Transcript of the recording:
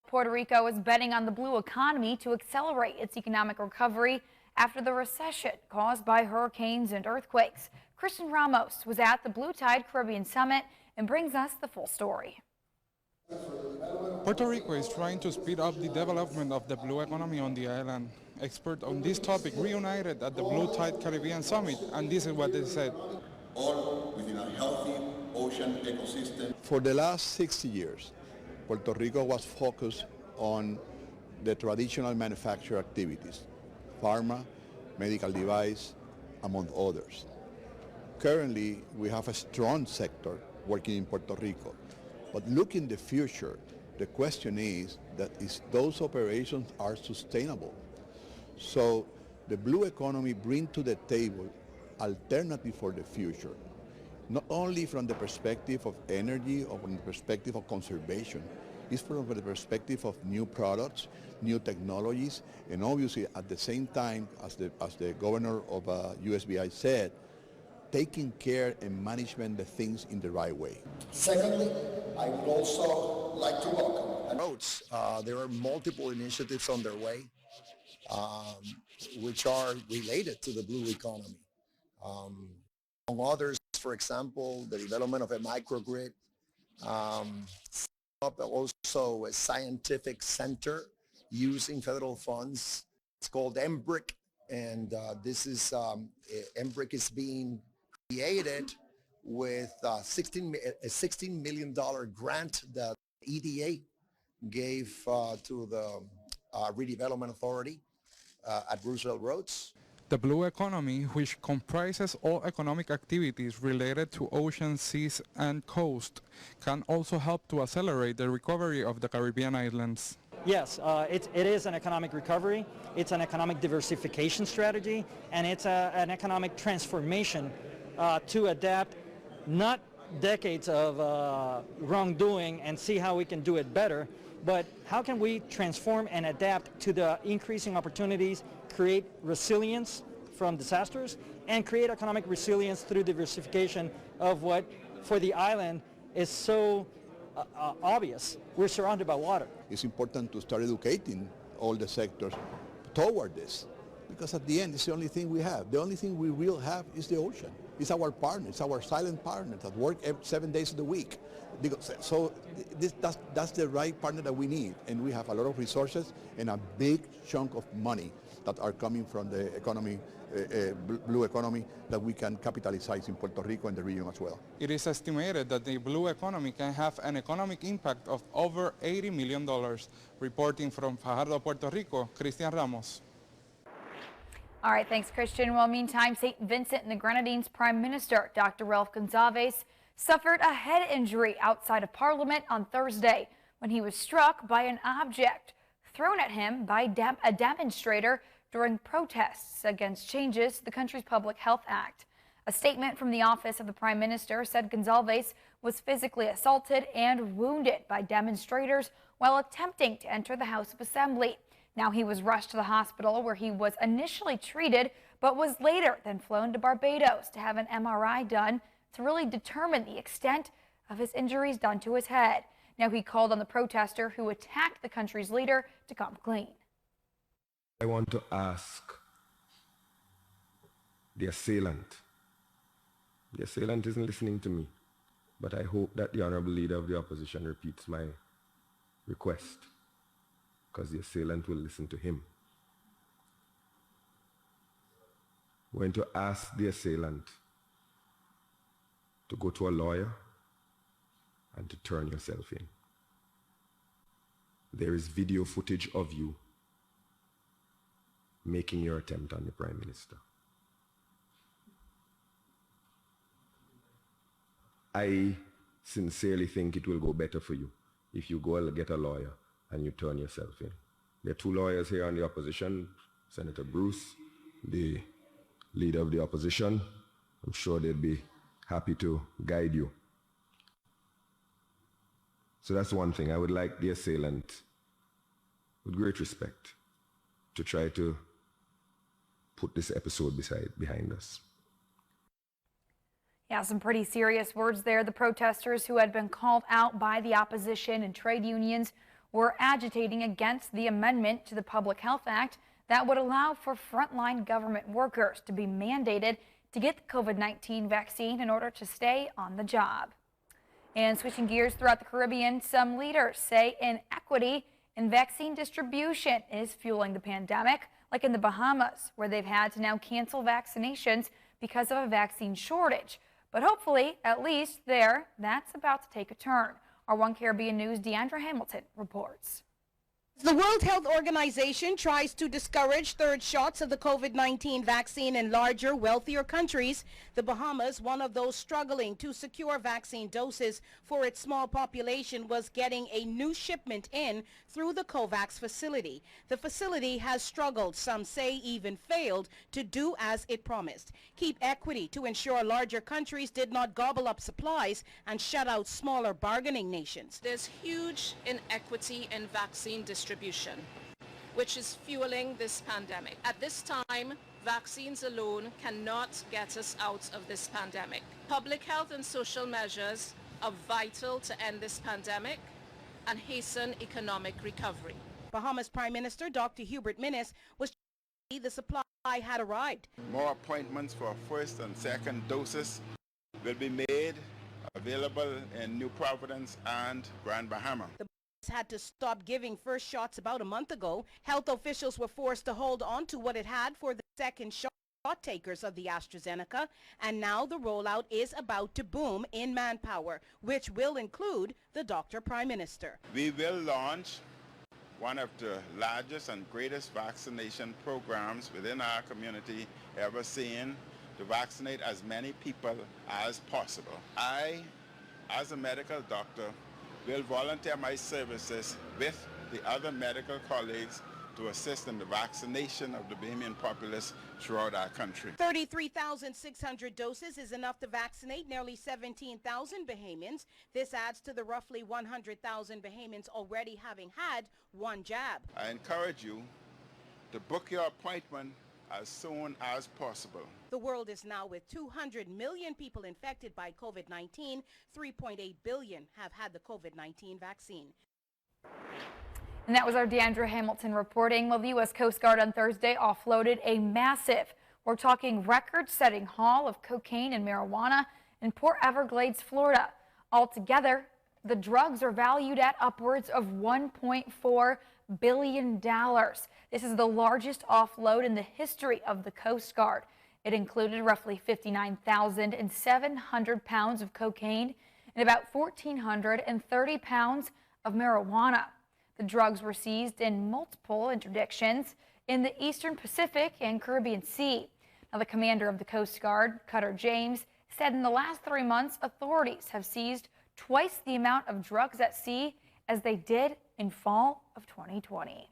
Puerto Rico is betting on the blue economy to accelerate its economic recovery after the recession caused by hurricanes and earthquakes. Christian Ramos was at the Blue Tide Caribbean Summit and brings us the full story. Puerto Rico is trying to speed up the development of the blue economy on the island. Experts on this topic reunited at the Blue Tide Caribbean Summit, and this is what they said. All within a healthy ocean ecosystem. For the last 60 years, Puerto Rico was focused on the traditional manufacturing activities, pharma, medical device, among others. Currently, we have a strong sector working in Puerto Rico. But looking in the future, the question is that if those operations are sustainable. So the blue economy brings to the table alternative for the future, not only from the perspective of energy or from the perspective of conservation, it's from the perspective of new products, new technologies, and obviously at the same time, as the governor of USVI said, taking care and management the things in the right way. Secondly, I would also like to welcome roads. There are multiple initiatives on their way, which are related to the blue economy. Among others, for example, the development of a microgrid, up also a scientific center using federal funds. It's called MBRIC, and this is MBRIC is being created with a $16 million grant that EDA gave to the Redevelopment Authority at Roosevelt Roads. The blue economy, which comprises all economic activities related to ocean, seas, and coast, can also help to accelerate the recovery of the Caribbean islands. Yes, it is an economic recovery, it's an economic diversification strategy, and it's an economic transformation to adapt not decades of wrongdoing and see how we can do it better, but how can we transform and adapt to the increasing opportunities, create resilience from disasters, and create economic resilience through diversification of what for the island is so obvious. We're surrounded by water. It's important to start educating all the sectors toward this, because at the end it's the only thing we have. The only thing we will have is the ocean. It's our partner, it's our silent partner that work 7 days of the week. So that's the right partner that we need, and we have a lot of resources and a big chunk of money that are coming from the economy, blue economy, that we can capitalize in Puerto Rico and the region as well. It is estimated that the blue economy can have an economic impact of over $80 million. Reporting from Fajardo, Puerto Rico, Christian Ramos. All right, thanks, Christian. Well, meantime, St. Vincent and the Grenadines Prime Minister, Dr. Ralph Gonsalves, suffered a head injury outside of Parliament on Thursday when he was struck by an object thrown at him by a demonstrator during protests against changes to the country's Public Health Act. A statement from the office of the Prime Minister said Gonsalves was physically assaulted and wounded by demonstrators while attempting to enter the House of Assembly. Now he was rushed to the hospital where he was initially treated, but was later then flown to Barbados to have an MRI done to really determine the extent of his injuries done to his head. Now he called on the protester who attacked the country's leader to come clean. I want to ask the assailant. The assailant isn't listening to me, but I hope that the Honorable Leader of the Opposition repeats my request, because the assailant will listen to him. I'm going to ask the assailant to go to a lawyer and to turn yourself in. There is video footage of you making your attempt on the Prime Minister. I sincerely think it will go better for you if you go and get a lawyer and you turn yourself in. There are two lawyers here on the opposition, Senator Bruce, the leader of the opposition. I'm sure they'd be happy to guide you. So that's one thing. I would like the assailant, with great respect, to try to put this episode behind us. Yeah, some pretty serious words there. The protesters who had been called out by the opposition and trade unions were agitating against the amendment to the Public Health Act that would allow for frontline government workers to be mandated to get the COVID-19 vaccine in order to stay on the job. And switching gears throughout the Caribbean, some leaders say inequity in vaccine distribution is fueling the pandemic, like in the Bahamas, where they've had to now cancel vaccinations because of a vaccine shortage. But hopefully, at least there, that's about to take a turn. Our One Caribbean News' Deandra Hamilton reports. The World Health Organization tries to discourage third shots of the COVID-19 vaccine in larger, wealthier countries. The Bahamas, one of those struggling to secure vaccine doses for its small population, was getting a new shipment in through the COVAX facility. The facility has struggled, some say even failed, to do as it promised. Keep equity to ensure larger countries did not gobble up supplies and shut out smaller bargaining nations. There's huge inequity in vaccine distribution, which is fueling this pandemic. At this time, vaccines alone cannot get us out of this pandemic. Public health and social measures are vital to end this pandemic and hasten economic recovery. Bahamas Prime Minister Dr. Hubert Minnis was the supply had arrived. More appointments for first and second doses will be made available in New Providence and Grand Bahama. The had to stop giving first shots about a month ago. Health officials were forced to hold on to what it had for the second shot takers of the AstraZeneca, and now the rollout is about to boom in manpower, which will include the Dr. Prime Minister. We will launch one of the largest and greatest vaccination programs within our community ever seen, to vaccinate as many people as possible. I, as a medical doctor, will volunteer my services with the other medical colleagues to assist in the vaccination of the Bahamian populace throughout our country. 33,600 doses is enough to vaccinate nearly 17,000 Bahamians. This adds to the roughly 100,000 Bahamians already having had one jab. I encourage you to book your appointment as soon as possible. The world is now with 200 million people infected by COVID-19. 3.8 billion have had the COVID-19 vaccine. And that was our Deandra Hamilton reporting. Well, the U.S. Coast Guard on Thursday offloaded a massive, we're talking record-setting haul of cocaine and marijuana in Port Everglades, Florida. Altogether, the drugs are valued at upwards of $1.4 billion. This is the largest offload in the history of the Coast Guard. It included roughly 59,700 pounds of cocaine and about 1,430 pounds of marijuana. The drugs were seized in multiple interdictions in the Eastern Pacific and Caribbean Sea. Now, the commander of the Coast Guard, Cutter James, said in the last 3 months, authorities have seized twice the amount of drugs at sea as they did in fall of 2020.